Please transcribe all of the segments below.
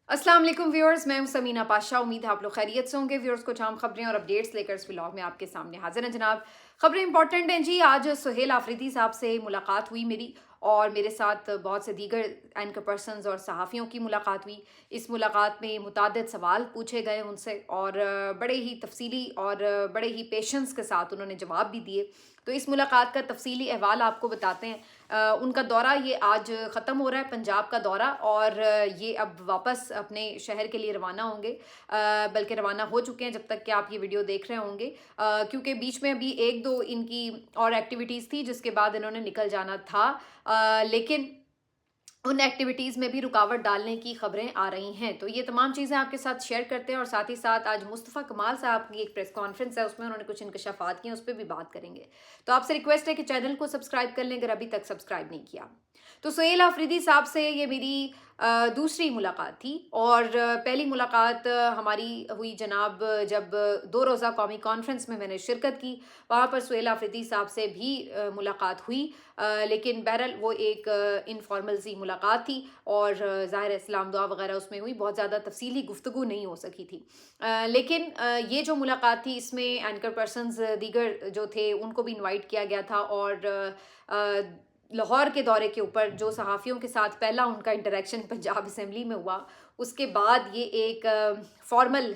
अस्सलाम वालेकुम व्यूअर्स, मैं हूं समीना पाशा। उम्मीद है आप लोग खैरियत से होंगे। व्यूअर्स, कुछ आम खबरें और अपडेट्स लेकर इस व्लॉग में आपके सामने हाजिर हैं जनाब। खबरें इंपॉर्टेंट हैं जी। आज सुहेल आफरीदी साहब से मुलाकात हुई मेरी, और मेरे साथ बहुत से दीगर एंकर पर्सनस और सहाफ़ियों की मुलाकात हुई। इस मुलाकात में मुतादिद सवाल पूछे गए उनसे, और बड़े ही तफसीली और बड़े ही पेशेंस के साथ उन्होंने जवाब भी दिए। तो इस मुलाकात का तफसीली अहवाल आपको बताते हैं। उनका दौरा ये आज ख़त्म हो रहा है, पंजाब का दौरा, और ये अब वापस अपने शहर के लिए रवाना होंगे, बल्कि रवाना हो चुके हैं जब तक कि आप ये वीडियो देख रहे होंगे, क्योंकि बीच में अभी एक दो इनकी और एक्टिविटीज़ थी जिसके बाद इन्होंने निकल जाना था, लेकिन उन एक्टिविटीज़ में भी रुकावट डालने की खबरें आ रही हैं। तो ये तमाम चीज़ें आपके साथ शेयर करते हैं, और साथ ही साथ आज मुस्तफ़ा कमाल साहब की एक प्रेस कॉन्फ्रेंस है, उसमें उन्होंने कुछ इंकशाफात किए, उस पर भी बात करेंगे। तो आपसे रिक्वेस्ट है कि चैनल को सब्सक्राइब कर लें अगर अभी तक सब्सक्राइब नहीं किया। तो सुहेल आफरीदी साहब से ये मेरी दूसरी मुलाकात थी, और पहली मुलाकात हमारी हुई जनाब जब 2 रोज़ा कौमी कॉन्फ्रेंस में मैंने शिरकत की। वहाँ पर सुहेल आफरीदी साहब से भी मुलाकात हुई, लेकिन बहरहाल वो एक इनफॉर्मल सी मुलाकात थी, और ज़ाहिर है सलाम दुआ वगैरह उसमें हुई, बहुत ज़्यादा तफसीली गुफ्तगू नहीं हो सकी थी। लेकिन ये जो मुलाकात थी इसमें एंकर पर्सनस दीगर जो थे उनको भी इनवाइट किया गया था, और लाहौर के दौरे के ऊपर जो सहाफ़ियों के साथ पहला उनका इंटरेक्शन पंजाब असम्बली में हुआ, उसके बाद ये एक फॉर्मल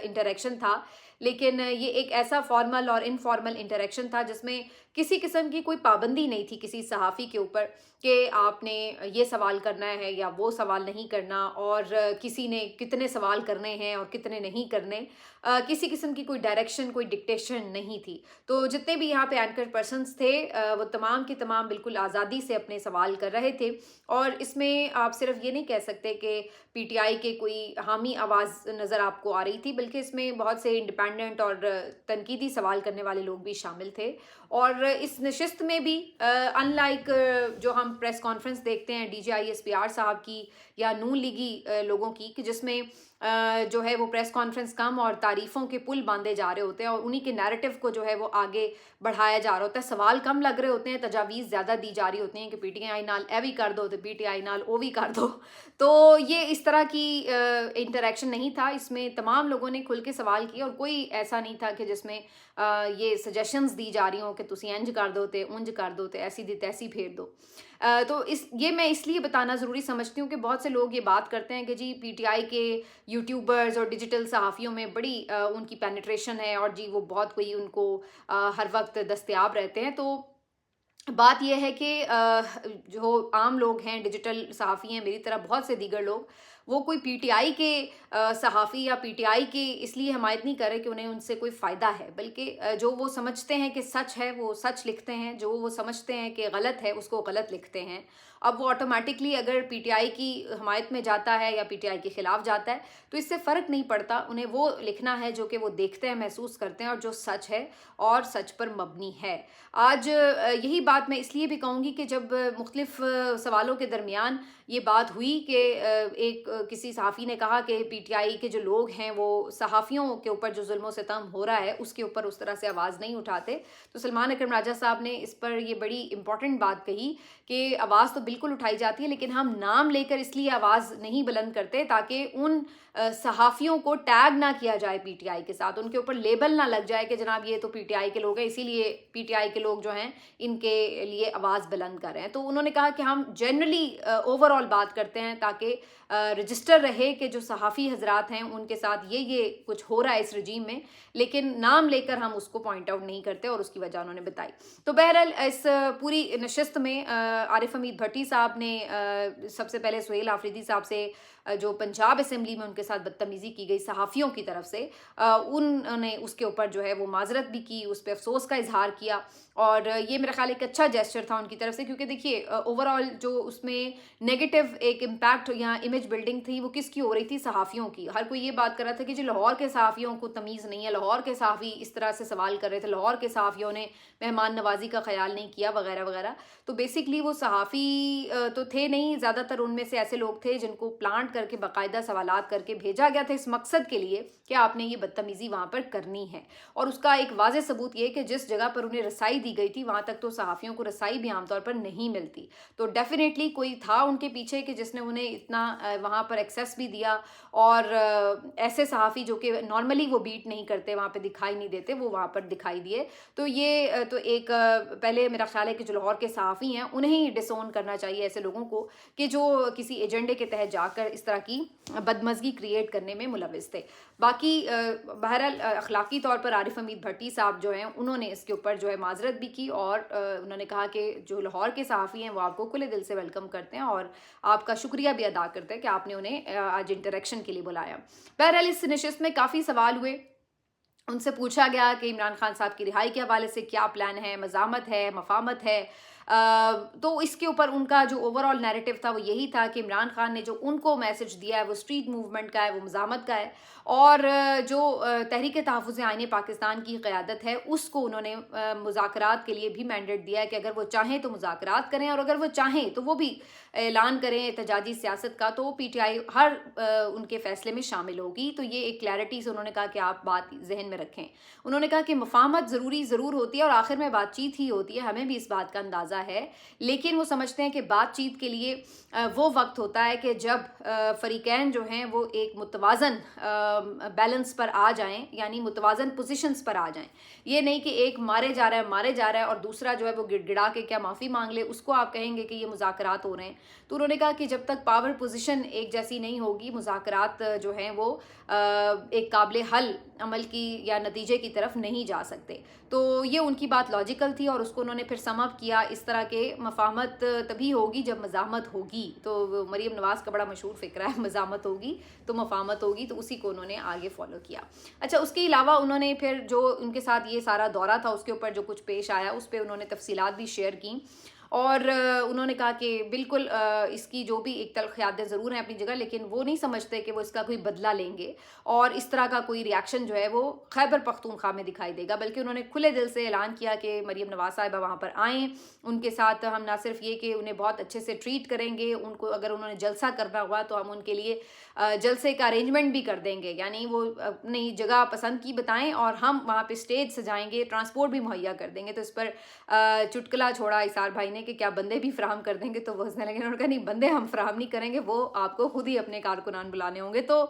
इंटरेक्शन था। लेकिन ये एक ऐसा फॉर्मल और इनफॉर्मल इंटरेक्शन था जिसमें किसी किस्म की कोई पाबंदी नहीं थी किसी सहाफ़ी के ऊपर कि आपने ये सवाल करना है या वो सवाल नहीं करना, और किसी ने कितने सवाल करने हैं और कितने नहीं करने। किसी किस्म की कोई डायरेक्शन, कोई डिक्टेशन नहीं थी। तो जितने भी यहाँ पे एंकर पर्सन्स थे वो तमाम के तमाम बिल्कुल आज़ादी से अपने सवाल कर रहे थे, और इसमें आप सिर्फ ये नहीं कह सकते कि पीटीआई के कोई हामी आवाज़ नज़र आपको आ रही थी, बल्कि इसमें बहुत से इंडिपेंडेंट और तनकीदी सवाल करने वाले लोग भी शामिल थे। और इस नशिस्त में भी अनलाइक जो हम प्रेस कॉन्फ्रेंस देखते हैं DGISPR साहब की या नून लीगी लोगों की, कि जिसमें जो है वो प्रेस कॉन्फ्रेंस कम और तारीफ़ों के पुल बांधे जा रहे होते हैं, और उन्हीं के नैरेटिव को जो है वो आगे बढ़ाया जा रहा होता है। सवाल कम लग रहे होते हैं, तजावीज़ ज़्यादा दी जा रही होती हैं कि PTI नाल ए भी कर दो, तो PTI नाल ओ भी कर दो। तो ये इस तरह की इंटरेक्शन नहीं था। इसमें तमाम लोगों ने खुल के सवाल किए, और कोई ऐसा नहीं था कि जिसमें ये सजेशंस दी जा रही हों कि तुसी इंज कर दो, ते उंज कर दो, ते ऐसी दी तैसी फेर दो। तो ये मैं इसलिए बताना ज़रूरी समझती हूँ कि बहुत से लोग ये बात करते हैं कि जी PTI के यूट्यूबर्स और डिजिटल सहाफ़ियों में बड़ी उनकी पेनिट्रेशन है, और जी वो बहुत कोई उनको हर वक्त दस्तयाब रहते हैं। तो बात यह है कि जो आम लोग हैं, डिजिटल सहाफ़ी हैं मेरी तरह बहुत से दीगर लोग, वो कोई PTI के सहाफ़ी या PTI के इसलिए हमायत नहीं कर रहे कि उन्हें उनसे कोई फ़ायदा है, बल्कि जो वो समझते हैं कि सच है वो सच लिखते हैं, जो वो समझते हैं कि गलत है उसको गलत लिखते हैं। अब वो ऑटोमेटिकली अगर PTI की हमायत में जाता है या PTI के ख़िलाफ़ जाता है, तो इससे फ़र्क नहीं पड़ता। उन्हें वो लिखना है जो कि वो देखते हैं, महसूस करते हैं, और जो सच है और सच पर मबनी है। आज यही बात मैं इसलिए भी कहूँगी कि जब मुख्तलिफ सवालों के दरमियान ये बात हुई कि किसी सहाफ़ी ने कहा कि PTI के जो लोग हैं वो सहाफ़ियों के ऊपर जो जुल्म सितम हो रहा है उसके ऊपर उस तरह से आवाज़ नहीं उठाते, तो सलमान अकरम राजा साहब ने इस पर ये बड़ी इंपॉर्टेंट बात कही कि आवाज़ तो बिल्कुल उठाई जाती है, लेकिन हम नाम लेकर इसलिए आवाज़ नहीं बुलंद करते ताकि उन सहाफ़ियों को टैग ना किया जाए PTI के साथ, उनके ऊपर लेबल ना लग जाए कि जनाब ये तो PTI के लोग हैं, इसीलिए PTI के लोग जो हैं इनके लिए आवाज़ बुलंद कर रहे हैं। तो उन्होंने कहा कि हम जनरली ओवरऑल बात करते हैं ताकि रजिस्टर रहे कि जो सहाफ़ी हजरात हैं उनके साथ ये कुछ हो रहा है इस रजीम में, लेकिन नाम लेकर हम उसको पॉइंट आउट नहीं करते, और उसकी वजह उन्होंने बताई। तो बहरहाल इस पूरी नशिस्त में आरिफ हमीद भट्टी साहब ने सबसे पहले सुहेल आफरीदी साहब से जो पंजाब असम्बली में उनके साथ बदतमीज़ी की गई सहाफ़ियों की तरफ से, उन्होंने उसके ऊपर जो है वो माजरत भी की, उस पर अफसोस का इजहार किया, और ये मेरा ख्याल एक अच्छा जेस्चर था उनकी तरफ से, क्योंकि देखिए ओवरऑल जो उसमें नेगेटिव एक इम्पैक्ट या इमेज बिल्डिंग थी वो किसकी हो रही थी, सहाफ़ियों की। हर कोई ये बात कर रहा था कि जो लाहौर के सहाफ़ियों को तमीज़ नहीं है, लाहौर के सहाफ़ी इस तरह से सवाल कर रहे थे, लाहौर के सहाफ़ियों ने मेहमान नवाजी का ख्याल नहीं किया वगैरह वगैरह। तो बेसिकली वो सहाफ़ी तो थे नहीं, ज़्यादातर उनमें से ऐसे लोग थे जिनको प्लांट करके बाकायदा सवालात करके भेजा गया था इस मकसद के लिए कि आपने ये बदतमीज़ी वहाँ पर करनी है, और उसका एक वाज़ेह सबूत ये कि जिस जगह पर उन्हें रसाई दी गई थी वहाँ तक तो सहाफ़ियों को रसाई भी आमतौर पर नहीं मिलती। तो डेफिनेटली कोई था उनके पीछे कि जिसने उन्हें इतना वहाँ पर एक्सेस भी दिया, और ऐसे सहाफ़ी जो कि नॉर्मली वो बीट नहीं करते, वहाँ पे दिखाई नहीं देते, वो वहाँ पर दिखाई दिए। तो ये तो एक पहले मेरा ख्याल है कि जो लाहौर के सहाफ़ी हैं उन्हें ही डिसोन करना चाहिए ऐसे लोगों को कि जो किसी एजेंडे के तहत जाकर इस तरह की बदमज़गी क्रिएट करने में मुलविस थे। बाकी बहरहाल अखलाकी तौर पर आरिफ हमीद भट्टी साहब जो हैं उन्होंने इसके ऊपर जो है माजरत भी की, और उन्होंने कहा कि जो लाहौर के सहाफ़ी हैं वो आपको खुले दिल से वेलकम करते हैं और आपका शुक्रिया भी अदा करते हैं कि आपने उन्हें आज इंटरेक्शन के लिए बुलाया। बहरहाल इस नशिस्त में काफ़ी सवाल हुए। उनसे पूछा गया कि इमरान खान साहब की रिहाई के हवाले से क्या प्लान है, मज़ामत है, मफामत है। तो इसके ऊपर उनका जो ओवरऑल नैरेटिव था वो यही था कि इमरान खान ने जो उनको मैसेज दिया है वो स्ट्रीट मूवमेंट का है, वो मज़ामत का है, और जो तहरीक तहफ़्फ़ुज़ आईन पाकिस्तान की क़यादत है उसको उन्होंने मुज़ाकरात के लिए भी मैंडेट दिया है कि अगर वो चाहें तो मुज़ाकरात करें, और अगर वो चाहें तो वो भी ऐलान करें एहतजाजी सियासत का, तो PTI हर उनके फ़ैसले में शामिल होगी। तो ये एक क्लैरिटी से उन्होंने कहा कि आप बात जहन में रखें। उन्होंने कहा कि मफाहमत ज़रूर होती है और आखिर में बातचीत ही होती है, हमें भी इस बात का अंदाज़ा है, लेकिन वो समझते हैं कि बातचीत के लिए वो वक्त होता है कि जब फ़रीक़ैन जो हैं वो एक मुतवाज़न बैलेंस पर आ जाएं, यानी मुतवाज़न पोजीशंस पर आ जाएं। ये नहीं कि एक मारे जा रहा है और दूसरा जो है वो गिड़गिड़ा के क्या माफ़ी मांग ले, उसको आप कहेंगे कि ये मुज़ाकरात हो रहे हैं। तो उन्होंने कहा कि जब तक पावर पोजीशन एक जैसी नहीं होगी, मुज़ाकरात जो हैं वो एक काबिल हल अमल की या नतीजे की तरफ नहीं जा सकते। तो ये उनकी बात लॉजिकल थी, और उसको उन्होंने फिर सम अप किया इस तरह के मफाहमत तभी होगी जब मज़ामत होगी। तो मरीम नवाज़ का बड़ा मशहूर फ़िक्रा है, मज़ामत होगी तो मफाहमत होगी, तो उसी को उन्होंने आगे फॉलो किया। अच्छा, उसके अलावा उन्होंने फिर जो उनके साथ ये सारा दौरा था उसके ऊपर जो कुछ पेश आया उस पर उन्होंने तफसीलात भी शेयर की, और उन्होंने कहा कि बिल्कुल इसकी जो भी एक तल्ख़ यादें ज़रूर हैं अपनी जगह, लेकिन वो नहीं समझते कि वो इसका कोई बदला लेंगे और इस तरह का कोई रिएक्शन जो है वो खैबर पख्तूनख्वा में दिखाई देगा। बल्कि उन्होंने खुले दिल से ऐलान किया कि मरीम नवाज़ साहिबा वहाँ पर आएँ, उनके साथ हम ना सिर्फ ये कि उन्हें बहुत अच्छे से ट्रीट करेंगे, उनको अगर उन्होंने जलसा करना हुआ तो हम उनके लिए जलसे का अरेंजमेंट भी कर देंगे, यानी वो अपनी जगह पसंद की बताएं और हम वहाँ पे स्टेज सजाएंगे, ट्रांसपोर्ट भी मुहैया कर देंगे। तो इस पर चुटकुला छोड़ा इसार भाई ने कि क्या बंदे भी फराहम कर देंगे, तो वो हंसने लगे। उन्होंने कहा नहीं, बंदे हम फराहम नहीं करेंगे, वो आपको खुद ही अपने कारकुनान बुलाने होंगे। तो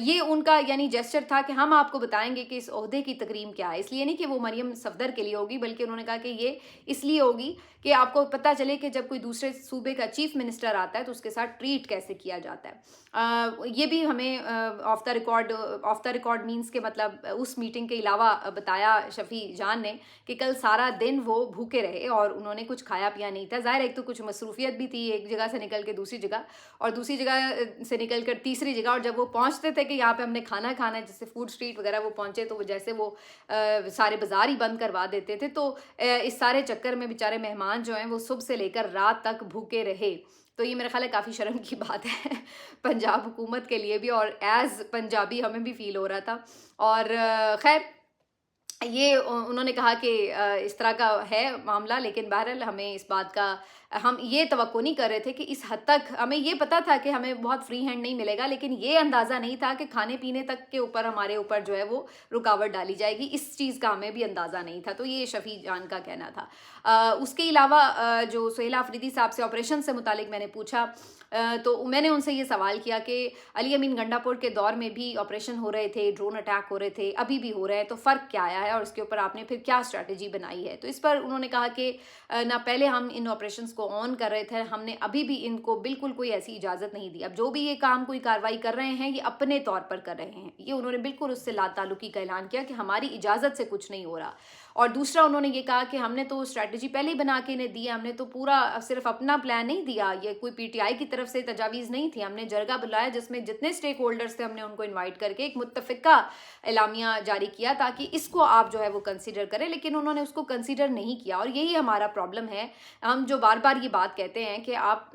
ये उनका यानी जेस्चर था कि हम आपको बताएंगे कि इस ओहदे की तकरीम क्या है। इसलिए नहीं कि वो मरियम सफदर के लिए होगी, बल्कि उन्होंने कहा कि ये इसलिए होगी कि आपको पता चले कि जब कोई दूसरे सूबे का चीफ मिनिस्टर आता है तो उसके साथ ट्रीट कैसे किया जाता है। ये भी हमें ऑफ द रिकॉर्ड मीन्स के मतलब उस मीटिंग के अलावा बताया शफी जान ने कि कल सारा दिन वो भूखे रहे और उन्होंने कुछ खाया पिया नहीं था। ज़ाहिर एक तो कुछ मसरूफियत भी थी, एक जगह से निकल के दूसरी जगह और दूसरी जगह से निकल कर तीसरी जगह, और जब वो पहुंचते थे कि यहाँ पे हमने खाना खाना है, जैसे फूड स्ट्रीट वगैरह, वो पहुंचे तो वो जैसे वो सारे बाजार ही बंद करवा देते थे। तो इस सारे चक्कर में बेचारे मेहमान जो हैं वो सुबह से लेकर रात तक भूखे रहे। तो ये मेरा ख्याल है काफ़ी शर्म की बात है पंजाब हुकूमत के लिए भी, और एज़ पंजाबी हमें भी फील हो रहा था। और खैर ये उन्होंने कहा कि इस तरह का है मामला, लेकिन बहरहाल हमें इस बात का हम ये तवक्को नहीं कर रहे थे कि इस हद तक, हमें ये पता था कि हमें बहुत फ्री हैंड नहीं मिलेगा, लेकिन ये अंदाज़ा नहीं था कि खाने पीने तक के ऊपर हमारे ऊपर जो है वो रुकावट डाली जाएगी, इस चीज़ का हमें भी अंदाज़ा नहीं था। तो ये शफी जान का कहना था। उसके अलावा जो सुहेल आफरीदी साहब से ऑपरेशन से मुतालिक मैंने पूछा, तो मैंने उनसे ये सवाल किया कि अली अमीन गंडापुर के दौर में भी ऑपरेशन हो रहे थे, ड्रोन अटैक हो रहे थे, अभी भी हो रहे हैं, तो फ़र्क क्या आया है और इसके ऊपर आपने फिर क्या स्ट्रैटेजी बनाई है। तो इस पर उन्होंने कहा कि ना पहले हम इन ऑपरेशंस को ऑन कर रहे थे, हमने अभी भी इनको बिल्कुल कोई ऐसी इजाज़त नहीं दी। अब जो भी ये काम कोई कार्रवाई कर रहे हैं ये अपने तौर पर कर रहे हैं, ये उन्होंने बिल्कुल उससे लाताल्लुकी का ऐलान किया कि हमारी इजाज़त से कुछ नहीं हो रहा। और दूसरा उन्होंने ये कहा कि हमने तो स्ट्रैटेजी पहले ही बना के इन्हें दी, हमने तो पूरा सिर्फ अपना प्लान नहीं दिया, ये कोई PTI की तरफ से तजावीज़ नहीं थी। हमने जरगा बुलाया जिसमें जितने स्टेक होल्डर्स थे हमने उनको इन्वाइट करके एक मुत्तफ़िका एलामिया जारी किया ताकि इसको आप जो है वो कंसीडर करें, लेकिन उन्होंने उसको कंसीडर नहीं किया। और यही हमारा प्रॉब्लम है, हम जो बार बार ये बात कहते हैं कि आप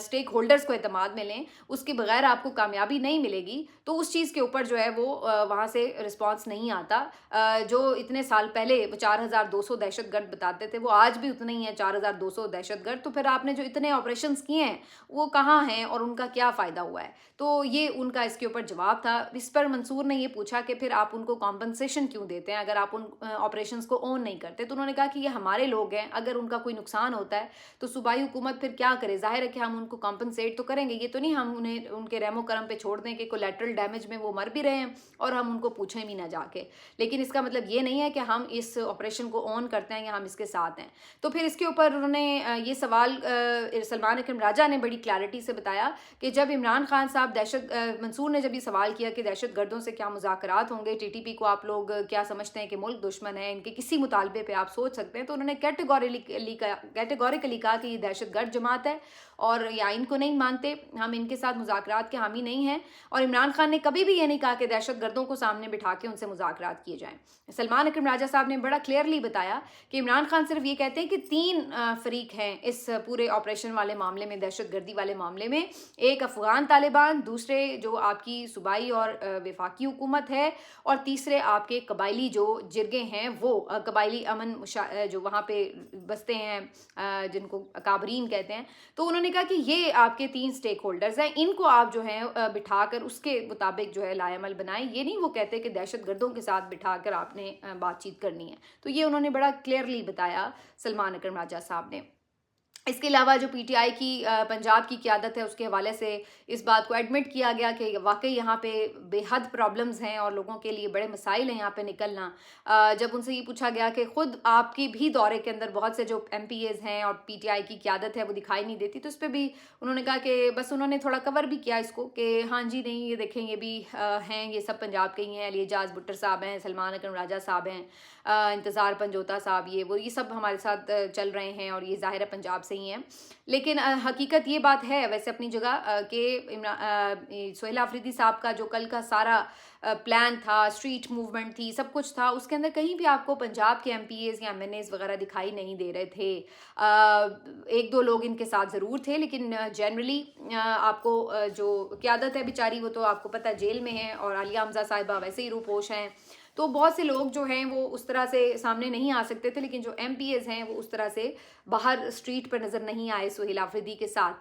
स्टेक होल्डर्स को एतमाद में लें, उसके बगैर आपको कामयाबी नहीं मिलेगी, तो उस चीज़ के ऊपर जो है वो वहाँ से रिस्पॉन्स नहीं आता। जो इतने साल पहले 4200 दहशतगर्द बताते थे वो आज भी उतने ही हैं, 4200 दहशतगर्द। तो फिर आपने जो इतने ऑपरेशंस किए हैं वो कहाँ हैं और उनका क्या फ़ायदा हुआ है। तो ये उनका इसके ऊपर जवाब था। इस पर मंसूर ने ये पूछा कि फिर आप उनको कॉम्पनसेशन क्यों देते हैं अगर आप उन ऑपरेशंस को ऑन नहीं करते। तो उन्होंने कहा कि ये हमारे लोग हैं, अगर उनका कोई नुकसान होता है तो सूबाई हुकूमत फिर क्या करे, ज़ाहिर है कि हम उनको कॉम्पनसेट तो करेंगे, ये तो नहीं हम उन्हें उनके रहमो करम पे छोड़ दें कि कोलेटरल डैमेज में वो मर भी रहे हैं और हम उनको पूछें भी ना जाके। लेकिन इसका मतलब ये नहीं है कि हम इस ऑपरेशन को ऑन करते हैं या हम इसके साथ हैं। तो फिर इसके ऊपर उन्होंने ये सवाल सलमान अकरम राजा ने बड़ी क्लैरिटी से बताया कि जब इमरान खान साहब मंसूर ने जब ये सवाल किया कि दहशत गर्दों से क्या मुज़ाकरात होंगे, टीटीपी को आप लोग क्या समझते हैं कि मुल्क दुश्मन है, इनके किसी मुतालबे पे आप सोच सकते हैं, तो उन्होंने कैटेगोरिकली कहा कि ये दहशत गर्द जमात है और ये आइन को नहीं मानते, हम इनके साथ मुज़ाकरात के हामी नहीं हैं। और इमरान खान ने कभी भी ये नहीं कहा कि दहशत गर्दों को सामने बिठा के उनसे मुज़ाकरात किए जाएं। सलमान अकरम राजा साहब ने बड़ा क्लियरली बताया कि इमरान खान सिर्फ ये कहते हैं कि 3 फरीक हैं इस पूरे ऑपरेशन वाले मामले में, दहशत गर्दी वाले मामले में। एक अफगान तालिबान, दूसरे जो आपकी सूबाई और वफाकी हुकूमत है, और तीसरे आपके कबायली जो जिरगे हैं वो कबायली अमन जो वहाँ पे बसते हैं जिनको काबरीन कहते हैं। तो उन्होंने कहा कि ये आपके 3 स्टेक होल्डर्स हैं, इनको आप जो है बिठाकर उसके मुताबिक जो है लाएमल बनाएं। ये नहीं वो कहते कि दहशत गर्दों के साथ बिठाकर आपने बातचीत करनी है। तो ये उन्होंने बड़ा क्लियरली बताया सलमान अकरम राजा साहब ने। इसके अलावा जो पीटीआई की पंजाब की क़यादत है उसके हवाले से इस बात को एडमिट किया गया कि वाकई यहाँ पे बेहद प्रॉब्लम्स हैं और लोगों के लिए बड़े मसाइल हैं यहाँ पे निकलना। जब उनसे ये पूछा गया कि ख़ुद आपकी भी दौरे के अंदर बहुत से जो एमपीएज़ हैं और पीटीआई की क़यादत है वो दिखाई नहीं देती, तो इस पर भी उन्होंने कहा कि बस उन्होंने थोड़ा कवर भी किया इसको कि हाँ जी नहीं ये देखें ये भी हैं, ये सब पंजाब के ही हैं, अली एजाज भुट्टर साहब हैं, सलमान अकरम राजा साहब हैं, इंतज़ार पंजोता साहब, ये सब हमारे साथ चल रहे हैं और ये ज़ाहिर है पंजाब से ही हैं। लेकिन हकीकत ये बात है वैसे अपनी जगह कि सोहेल आफरीदी साहब का जो कल का सारा प्लान था, स्ट्रीट मूवमेंट थी, सब कुछ था, उसके अंदर कहीं भी आपको पंजाब के एमपीएज़ या एमएनएज़ वगैरह दिखाई नहीं दे रहे थे। 1-2 लोग इनके साथ ज़रूर थे, लेकिन जनरली आपको जो क़यादत है बेचारी वो तो आपको पता जेल में है और आलिया हमज़ा साहिबा वैसे ही रूपोश हैं। तो बहुत से लोग जो हैं वो उस तरह से सामने नहीं आ सकते थे, लेकिन जो एमपीएज़ हैं वो उस तरह से बाहर स्ट्रीट पर नज़र नहीं आए सोहेल आफरीदी के साथ।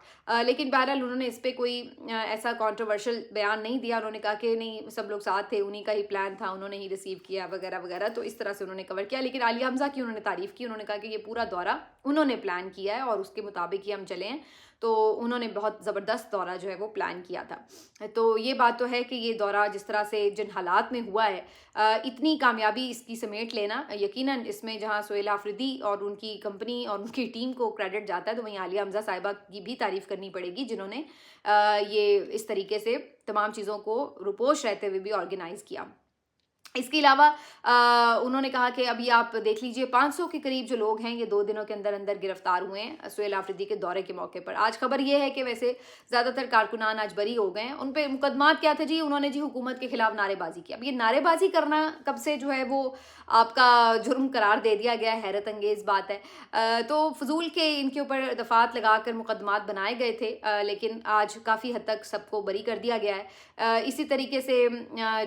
लेकिन बहरहाल उन्होंने इस पर कोई ऐसा कंट्रोवर्शियल बयान नहीं दिया। उन्होंने कहा कि नहीं सब लोग साथ थे, उन्हीं का ही प्लान था, उन्होंने ही रिसीव किया वगैरह वगैरह, तो इस तरह से उन्होंने कवर किया। लेकिन आलिया हमज़ा की उन्होंने तारीफ़ की, उन्होंने कहा कि ये पूरा दौरा उन्होंने प्लान किया है और उसके मुताबिक ही हम चले हैं। तो उन्होंने बहुत ज़बरदस्त दौरा जो है वो प्लान किया था। तो ये बात तो है कि ये दौरा जिस तरह से जिन हालात में हुआ है, इतनी कामयाबी इसकी समेट लेना यकीनन इसमें जहाँ सोहेल आफरीदी और उनकी कंपनी और उनकी टीम को क्रेडिट जाता है, तो वहीं आलिया हमज़ा साहिबा की भी तारीफ़ करनी पड़ेगी जिन्होंने ये इस तरीके से तमाम चीज़ों को रुपोश रहते हुए भी ऑर्गेनाइज़ किया। इसके अलावा उन्होंने कहा कि अभी आप देख लीजिए 500 के करीब जो लोग हैं ये 2 दिनों के अंदर अंदर गिरफ्तार हुए हैं सोहेल आफरीदी के दौरे के मौके पर। आज खबर ये है कि वैसे ज़्यादातर कारकुनान आज बरी हो गए हैं। उन पे मुकदमात क्या थे जी, उन्होंने जी हुकूमत के खिलाफ नारेबाजी की। अब ये नारेबाजी करना कब से जो है वो आपका जुर्म करार दे दिया गया है, हैरत अंगेज़ बात है। तो फजूल के इनके ऊपर दफात लगा कर मुकदमात बनाए गए थे, लेकिन आज काफ़ी हद तक सबको बरी कर दिया गया है। इसी तरीके से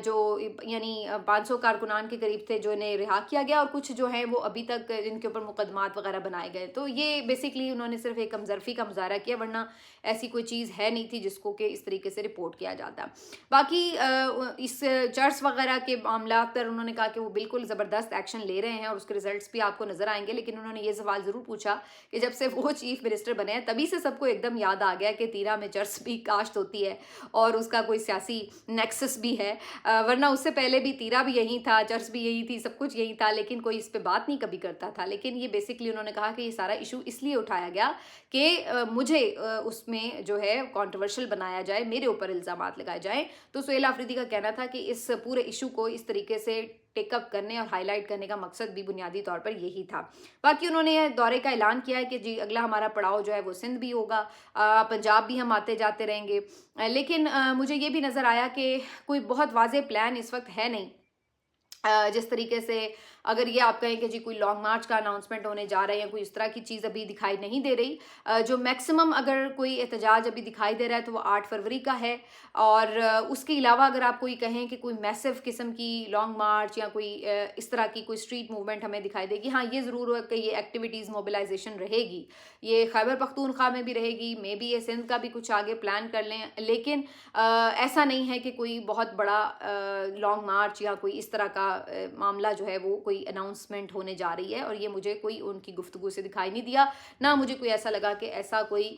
जो यानी 500 कारकुनान के करीब थे जो इन्हें रिहा किया गया और कुछ जो हैं वो अभी तक इनके ऊपर मुकदमात वगैरह बनाए गए। तो ये बेसिकली उन्होंने सिर्फ एक कमजरफी का मुजाहरा किया, वरना ऐसी कोई चीज़ है नहीं थी जिसको कि इस तरीके से रिपोर्ट किया जाता। बाकी इस चर्च वगैरह के मामला पर उन्होंने कहा कि वो बिल्कुल ज़बरदस्त एक्शन ले रहे हैं और उसके रिजल्ट्स भी आपको नज़र आएंगे। लेकिन उन्होंने ये सवाल ज़रूर पूछा कि जब से वो चीफ मिनिस्टर बने हैं तभी से सबको एकदम याद आ गया कि तीरा में चर्च भी काश्त होती है और उसका कोई सियासी नेक्सस भी है, वरना उससे पहले भी तीरा भी यही था, चर्च भी यही थी, सब कुछ यही था, लेकिन कोई इस पे बात नहीं कभी करता था। लेकिन ये बेसिकली उन्होंने कहा कि ये सारा इशू इसलिए उठाया गया कि मुझे उसमें जो है कंट्रोवर्शियल बनाया जाए, मेरे ऊपर इल्ज़ामात लगाए जाएं। तो सोहेल आफरीदी का कहना था कि इस पूरे इशू को इस तरीके से टेकअप करने और हाईलाइट करने का मकसद भी बुनियादी तौर पर यही था। बाकी उन्होंने दौरे का ऐलान किया है कि जी अगला हमारा पड़ाव जो है वो सिंध भी होगा, पंजाब भी हम आते जाते रहेंगे। लेकिन मुझे ये भी नज़र आया कि कोई बहुत वाज़ेह प्लान इस वक्त है नहीं। जिस तरीके से अगर ये आप कहें कि जी कोई लॉन्ग मार्च का अनाउंसमेंट होने जा रहे हैं, कोई इस तरह की चीज़ अभी दिखाई नहीं दे रही। जो मैक्सिमम अगर कोई एहतजाज अभी दिखाई दे रहा है तो वो 8 फरवरी का है। और उसके अलावा अगर आप कोई कहें कि कोई मैसिव किस्म की लॉन्ग मार्च या कोई इस तरह की कोई स्ट्रीट मूवमेंट हमें दिखाई देगी, हाँ ये ज़रूर है कि ये एक्टिविटीज़ मोबिलाइजेशन रहेगी, ये खैबर पख्तूनख्वा में भी रहेगी, मे बी ये सिंध का भी कुछ आगे प्लान कर लें। लेकिन ऐसा नहीं है कि कोई बहुत बड़ा लॉन्ग मार्च या कोई इस तरह का मामला जो है वो कोई अनाउंसमेंट होने जा रही है, और ये मुझे कोई उनकी गुफ्तगू से दिखाई नहीं दिया, ना मुझे कोई ऐसा लगा कि ऐसा कोई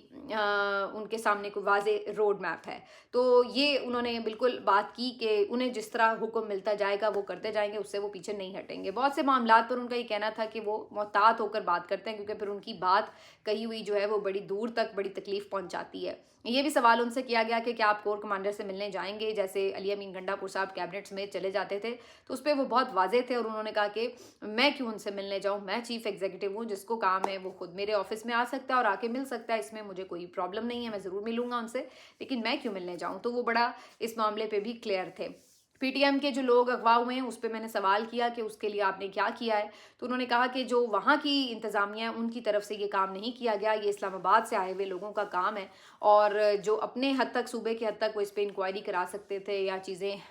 उनके सामने कोई वाज़ेह रोड मैप है। तो ये उन्होंने बिल्कुल बात की कि उन्हें जिस तरह हुक्म मिलता जाएगा वो करते जाएंगे, उससे वो पीछे नहीं हटेंगे। बहुत से मामलात पर उनका ये कहना था कि वो मोहतात होकर बात करते हैं, क्योंकि फिर उनकी बात कही हुई जो है वो बड़ी दूर तक बड़ी तकलीफ पहुंचाती है। ये भी सवाल उनसे किया गया कि क्या आप कोर कमांडर से मिलने जाएंगे, जैसे अली अमीन गंडापुर साहब कैबिनेट समेत चले जाते थे, तो उस पर वो बहुत वाज़ेह थे और उन्होंने कहा कि मैं क्यों उनसे मिलने जाऊं, मैं चीफ एग्जीक्यूटिव हूं, जिसको काम है वो खुद मेरे ऑफिस में आ सकता है और आके मिल सकता है, इसमें मुझे कोई प्रॉब्लम नहीं है, मैं ज़रूर मिलूंगा उनसे, लेकिन मैं क्यों मिलने जाऊं। तो वो बड़ा इस मामले पे भी क्लियर थे। पीटीएम के जो लोग अगवा हुए हैं उस पर मैंने सवाल किया कि उसके लिए आपने क्या किया है, तो उन्होंने कहा कि जो वहाँ की इंतज़ामिया है उनकी तरफ से ये काम नहीं किया गया, ये इस्लामाबाद से आए हुए लोगों का काम है, और जो अपने हद तक सूबे की हद तक वो इस पर इंक्वायरी करा सकते थे या चीज़ें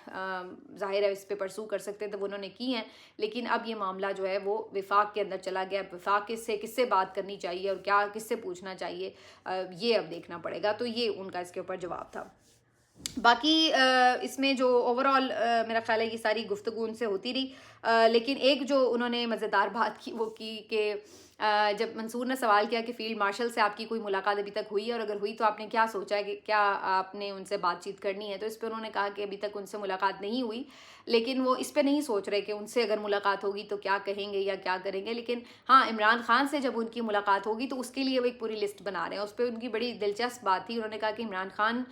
ज़ाहिर है इस पर परसू कर सकते थे, वो उन्होंने की हैं। लेकिन अब ये मामला जो है वो विफाक के अंदर चला गया, विफाक किससे बात करनी चाहिए और क्या किससे पूछना चाहिए, ये अब देखना पड़ेगा। तो ये उनका इसके ऊपर जवाब था। बाकी इसमें जो ओवरऑल मेरा ख्याल है ये सारी गुफ्तगू उनसे होती रही, लेकिन एक जो उन्होंने मज़ेदार बात की वो की कि जब मंसूर ने सवाल किया कि फील्ड मार्शल से आपकी कोई मुलाकात अभी तक हुई है, और अगर हुई तो आपने क्या सोचा है कि क्या आपने उनसे बातचीत करनी है, तो इस पर उन्होंने कहा कि अभी तक उनसे मुलाकात नहीं हुई, लेकिन वो इस पर नहीं सोच रहे कि उनसे अगर मुलाकात होगी तो क्या कहेंगे या क्या करेंगे। लेकिन हाँ, इमरान खान से जब उनकी मुलाकात होगी तो उसके लिए वो एक पूरी लिस्ट बना रहे हैं। उस पर उनकी बड़ी दिलचस्प बात थी, उन्होंने कहा कि इमरान खान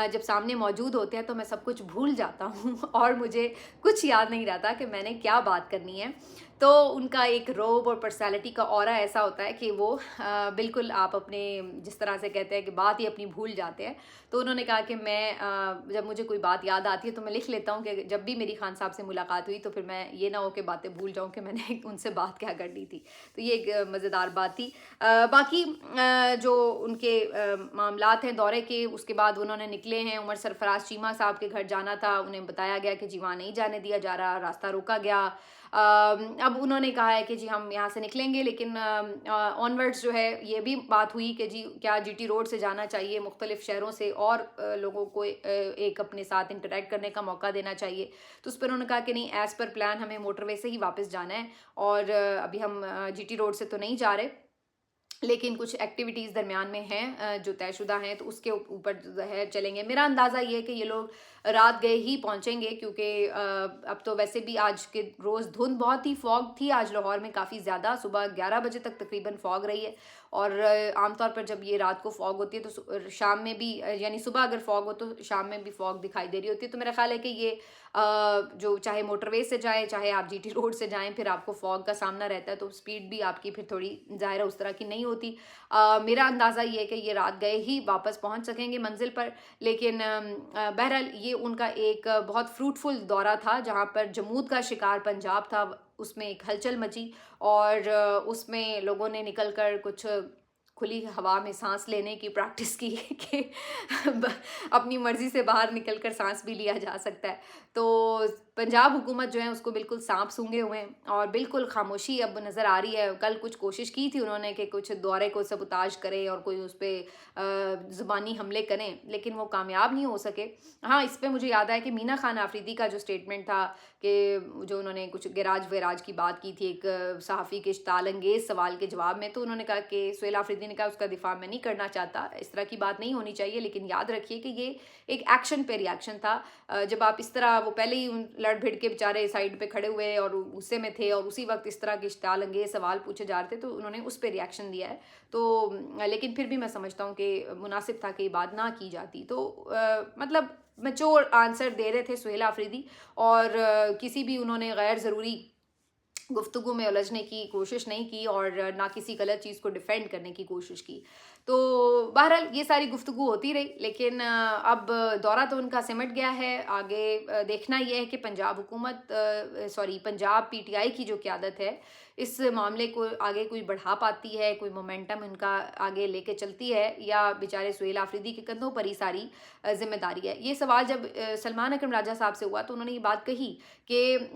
जब सामने मौजूद होते हैं तो मैं सब कुछ भूल जाता हूँ और मुझे कुछ याद नहीं रहता कि मैंने क्या बात करनी है। तो उनका एक रोब और पर्सनालिटी का ऑरा ऐसा होता है कि वो बिल्कुल आप अपने जिस तरह से कहते हैं कि बात ही अपनी भूल जाते हैं। तो उन्होंने कहा कि मैं जब मुझे कोई बात याद आती है तो मैं लिख लेता हूँ कि जब भी मेरी खान साहब से मुलाकात हुई तो फिर मैं ये ना हो कि बातें भूल जाऊँ कि मैंने उनसे बात क्या करनी थी। तो ये एक मज़ेदार बात थी। बाकी जो उनके मामलात हैं दौरे के, उसके बाद उन्होंने निकले हैं, उमर सरफराज चीमा साहब के घर जाना था, उन्हें बताया गया कि जी वहाँ नहीं जाने दिया जा रहा, रास्ता रोका गया। अब उन्होंने कहा है कि जी हम यहाँ से निकलेंगे, लेकिन ऑनवर्ड्स जो है ये भी बात हुई कि जी क्या जीटी रोड से जाना चाहिए, मुख्तलिफ शहरों से और लोगों को एक अपने साथ इंटरेक्ट करने का मौका देना चाहिए। तो उस पर उन्होंने कहा कि नहीं, एज़ पर प्लान हमें मोटरवे से ही वापस जाना है, और अभी हम जीटी रोड से तो नहीं जा रहे, लेकिन कुछ एक्टिविटीज़ दरमियान में हैं जो तयशुदा हैं, तो उसके ऊपर जो है चलेंगे। मेरा अंदाज़ा ये है कि ये लोग रात गए ही पहुंचेंगे, क्योंकि अब तो वैसे भी आज के रोज़ धुंध बहुत ही, फॉग थी आज लाहौर में काफ़ी ज़्यादा, सुबह 11 बजे तक तकरीबन फॉग रही है, और आमतौर पर जब ये रात को फॉग होती है तो शाम में भी, यानी सुबह अगर फॉग हो तो शाम में भी फॉग दिखाई दे रही होती है। तो मेरा ख्याल है कि ये जो चाहे मोटरवे से जाए चाहे आप जीटी रोड से जाएं, फिर आपको फॉग का सामना रहता है, तो स्पीड भी आपकी फिर थोड़ी ज़ाहिर उस तरह की नहीं होती। मेरा अंदाज़ा ये है कि ये रात गए ही वापस पहुंच सकेंगे मंजिल पर। लेकिन बहरहाल ये उनका एक बहुत फ्रूटफुल दौरा था, जहां पर जमूद का शिकार पंजाब था, उसमें एक हलचल मची, और उसमें लोगों ने निकल कर कुछ खुली हवा में सांस लेने की प्रैक्टिस की कि अपनी मर्ज़ी से बाहर निकल कर सांस भी लिया जा सकता है। तो पंजाब हुकूमत जो है उसको बिल्कुल सांप सूंघे हुए हैं और बिल्कुल खामोशी अब नज़र आ रही है। कल कुछ कोशिश की थी उन्होंने कि कुछ दौरे को सबुताज करें और कोई उस पर ज़ुबानी हमले करें, लेकिन वो कामयाब नहीं हो सके। हाँ, इस पर मुझे याद आया कि मीना खान आफरीदी का जो स्टेटमेंट था कि जो उन्होंने कुछ गैराज वैराज की बात की थी एक सहाफ़ी के इश्ताल अंगेज़ सवाल के जवाब में, तो उन्होंने कहा कि सुहेल आफरीदी ने कहा उसका दिफा मैं नहीं करना चाहता, इस तरह की बात नहीं होनी चाहिए, लेकिन याद रखिए कि ये एक एक्शन पे रिएक्शन था। जब आप इस तरह, वो पहले ही लड़ भिड़ के बेचारे साइड पे खड़े हुए और गुस्से में थे और उसी वक्त इस तरह के इश्ताल अंगेज़ सवाल पूछे जा रहे थे, तो उन्होंने उस पर रिएक्शन दिया है। तो लेकिन फिर भी मैं समझता हूँ कि मुनासिब था कि ये बात ना की जाती। तो मतलब मैच्योर आंसर दे रहे थे सुहेल आफरीदी, और किसी भी उन्होंने गैर ज़रूरी गुफ्तगू में उलझने की कोशिश नहीं की और ना किसी गलत चीज़ को डिफेंड करने की कोशिश की। तो बहरहाल ये सारी गुफ्तगू होती रही, लेकिन अब दौरा तो उनका सिमट गया है। आगे देखना यह है कि पंजाब हुकूमत पंजाब पीटीआई की जो क़यादत है इस मामले को आगे कोई बढ़ा पाती है, कोई मोमेंटम इनका आगे लेके चलती है, या बेचारे सुहेल आफरीदी के कंधों पर ही सारी जिम्मेदारी है। ये सवाल जब सलमान अकरम राजा साहब से हुआ तो उन्होंने ये बात कही कि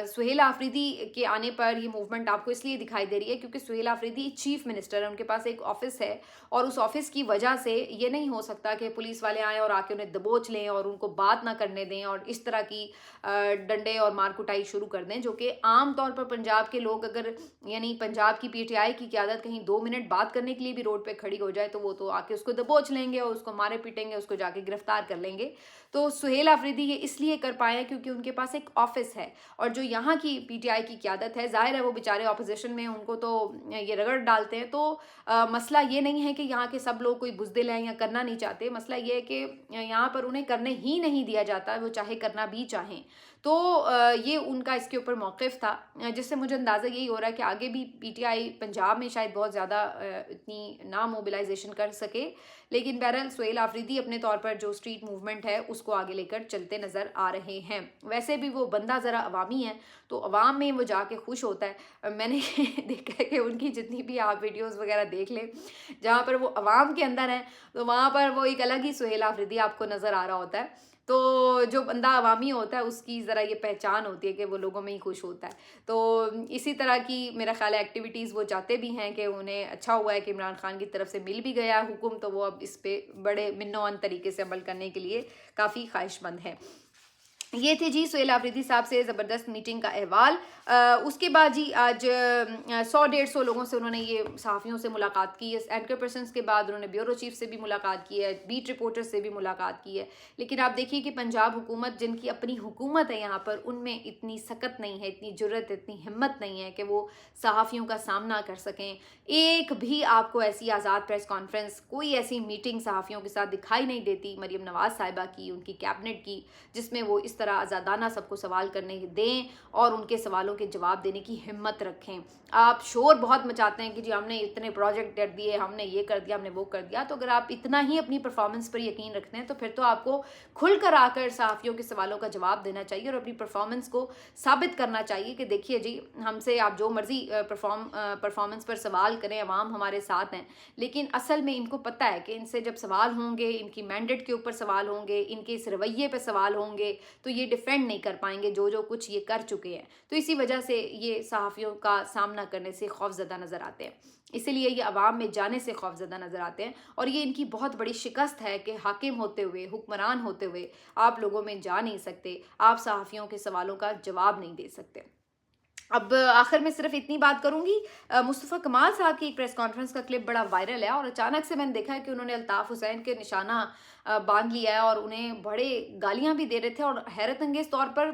सुहेल आफरीदी के आने पर ये मूवमेंट आपको इसलिए दिखाई दे रही है क्योंकि सुहेल आफरीदी चीफ मिनिस्टर है, उनके पास एक ऑफिस है اور اس آفس کی وجہ سے یہ نہیں ہو سکتا کہ پولیس والے آئیں اور آ کے انہیں دبوچ لیں اور ان کو بات نہ کرنے دیں اور اس طرح کی ڈنڈے اور مار کٹائی شروع کر دیں، جو کہ عام طور پر پنجاب کے لوگ اگر یعنی پنجاب کی پی ٹی آئی کی قیادت کہیں 2 منٹ بات کرنے کے لیے بھی روڈ پہ کھڑی ہو جائے تو وہ تو آ کے اس کو دبوچ لیں گے اور اس کو مارے پیٹیں گے، اس کو جا کے گرفتار کر لیں گے۔ تو سہیل آفریدی یہ اس لیے کر پائے ہیں کیونکہ ان کے پاس ایک آفس ہے، اور جو یہاں کی پی ٹی آئی کی قیادت ہے، ظاہر ہے وہ بیچارے اپوزیشن میں، ان کو تو یہ رگڑ ڈالتے ہیں۔ تو مسئلہ یہ نہیں ہے کہ یہاں کے سب لوگ کوئی بزدل ہیں یا کرنا نہیں چاہتے، مسئلہ یہ ہے کہ یہاں پر انہیں کرنے ہی نہیں دیا جاتا، وہ چاہے کرنا بھی چاہیں۔ تو یہ ان کا اس کے اوپر موقف تھا، جس سے مجھے اندازہ یہی ہو رہا ہے کہ آگے بھی پی ٹی آئی پنجاب میں شاید بہت زیادہ اتنی نہ موبلائزیشن کر سکے، لیکن بہرحال سہیل آفریدی اپنے طور پر جو اسٹریٹ موومنٹ ہے اس کو آگے لے کر چلتے نظر آ رہے ہیں۔ ویسے بھی وہ بندہ ذرا عوامی ہے، تو عوام میں وہ جا کے خوش ہوتا ہے۔ میں نے دیکھا ہے کہ ان کی جتنی بھی آپ ویڈیوز وغیرہ دیکھ لیں جہاں پر وہ عوام کے اندر ہیں، تو وہاں پر وہ ایک الگ ہی سہیل آفریدی آپ کو نظر آ رہا ہوتا ہے۔ تو جو بندہ عوامی ہوتا ہے اس کی ذرا یہ پہچان ہوتی ہے کہ وہ لوگوں میں ہی خوش ہوتا ہے۔ تو اسی طرح کی میرا خیال ہے ایکٹیویٹیز وہ چاہتے بھی ہیں کہ انہیں اچھا ہوا ہے کہ عمران خان کی طرف سے مل بھی گیا حکم، تو وہ اب اس پہ بڑے منوان طریقے سے عمل کرنے کے لیے کافی خواہش مند ہیں۔ یہ تھے جی سہیل آفریدی صاحب سے زبردست میٹنگ کا احوال۔ اس کے بعد جی آج 100-150 لوگوں سے انہوں نے یہ صحافیوں سے ملاقات کی ہے، اینکر پرسنس کے بعد انہوں نے بیورو چیف سے بھی ملاقات کی ہے، بیٹ رپورٹر سے بھی ملاقات کی ہے۔ لیکن آپ دیکھیے کہ پنجاب حکومت، جن کی اپنی حکومت ہے یہاں پر، ان میں اتنی سکت نہیں ہے، اتنی جرت، اتنی ہمت نہیں ہے کہ وہ صحافیوں کا سامنا کر سکیں۔ ایک بھی آپ کو ایسی آزاد پریس کانفرنس، کوئی ایسی میٹنگ صحافیوں کے ساتھ دکھائی نہیں دیتی مریم نواز صاحبہ کی، ان کی کیبنٹ کی، جس میں وہ اس طرح آزادانہ سب کو سوال کرنے دیں اور ان کے سوالوں کے جواب دینے کی ہمت رکھیں۔ آپ شور بہت مچاتے ہیں کہ جی ہم نے اتنے پروجیکٹ کر دیے، ہم نے یہ کر دیا، ہم نے وہ کر دیا، تو اگر آپ اتنا ہی اپنی پرفارمنس پر یقین رکھتے ہیں تو پھر تو آپ کو کھل کر آ کر صحافیوں کے سوالوں کا جواب دینا چاہیے اور اپنی پرفارمنس کو ثابت کرنا چاہیے کہ دیکھیے جی ہم سے آپ جو مرضی پرفارمنس پر سوال کریں، عوام ہمارے ساتھ ہیں، لیکن اصل میں ان کو پتہ ہے کہ ان سے جب سوال ہوں گے، ان کی مینڈیٹ کے اوپر سوال ہوں گے، ان کے اس رویے پہ سوال ہوں گے، تو یہ ڈیفینڈ نہیں کر پائیں گے جو کچھ یہ کر چکے ہیں۔ تو اسی وجہ سے یہ صحافیوں کا سامنا کرنے سے خوف زدہ نظر آتے ہیں، اسی لیے یہ عوام میں جانے سے خوف زدہ نظر آتے ہیں، اور یہ ان کی بہت بڑی شکست ہے کہ حاکم ہوتے ہوئے، حکمران ہوتے ہوئے آپ لوگوں میں جا نہیں سکتے، آپ صحافیوں کے سوالوں کا جواب نہیں دے سکتے۔ اب آخر میں صرف اتنی بات کروں گی، مصطفیٰ کمال صاحب کی ایک پریس کانفرنس کا کلپ بڑا وائرل ہے، اور اچانک سے میں نے دیکھا ہے کہ انہوں نے الطاف حسین کے نشانہ باندھ لیا ہے اور انہیں بڑے گالیاں بھی دے رہے تھے، اور حیرت انگیز طور پر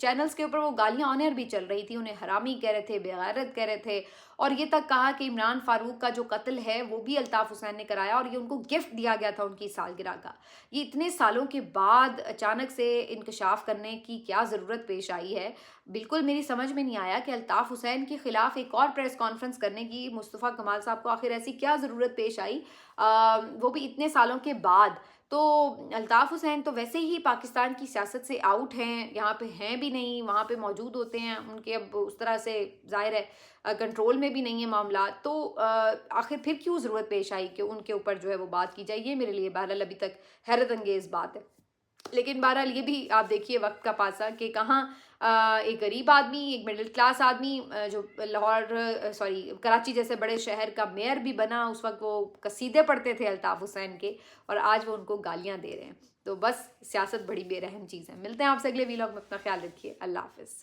چینلز کے اوپر وہ گالیاں آن ایئر بھی چل رہی تھی، انہیں حرامی کہہ رہے تھے، بے غیرت کہہ رہے تھے، اور یہ تک کہا کہ عمران فاروق کا جو قتل ہے وہ بھی الطاف حسین نے کرایا اور یہ ان کو گفٹ دیا گیا تھا ان کی سالگرہ کا۔ یہ اتنے سالوں کے بعد اچانک سے انکشاف کرنے کی کیا ضرورت پیش آئی ہے، بالکل میری سمجھ میں نہیں آیا کہ الطاف حسین کے خلاف ایک اور پریس کانفرنس کرنے کی مصطفیٰ کمال صاحب کو آخر ایسی کیا ضرورت پیش آئی، وہ بھی اتنے سالوں کے بعد۔ تو الطاف حسین تو ویسے ہی پاکستان کی سیاست سے آؤٹ ہیں، یہاں پہ ہیں بھی نہیں، وہاں پہ موجود ہوتے ہیں، ان کے اب اس طرح سے ظاہر ہے کنٹرول میں بھی نہیں ہے معاملات، تو آخر پھر کیوں ضرورت پیش آئی کہ ان کے اوپر جو ہے وہ بات کی جائے، یہ میرے لیے بہرحال ابھی تک حیرت انگیز بات ہے۔ لیکن بہرحال یہ بھی آپ دیکھیے وقت کا پاسا کہ کہاں ایک غریب آدمی، ایک مڈل کلاس آدمی جو کراچی جیسے بڑے شہر کا میئر بھی بنا، اس وقت وہ قصیدے پڑھتے تھے الطاف حسین کے، اور آج وہ ان کو گالیاں دے رہے ہیں۔ تو بس سیاست بڑی بے رحم چیز ہے۔ ملتے ہیں آپ سے اگلے ویلاگ میں، اپنا خیال رکھیے، اللہ حافظ۔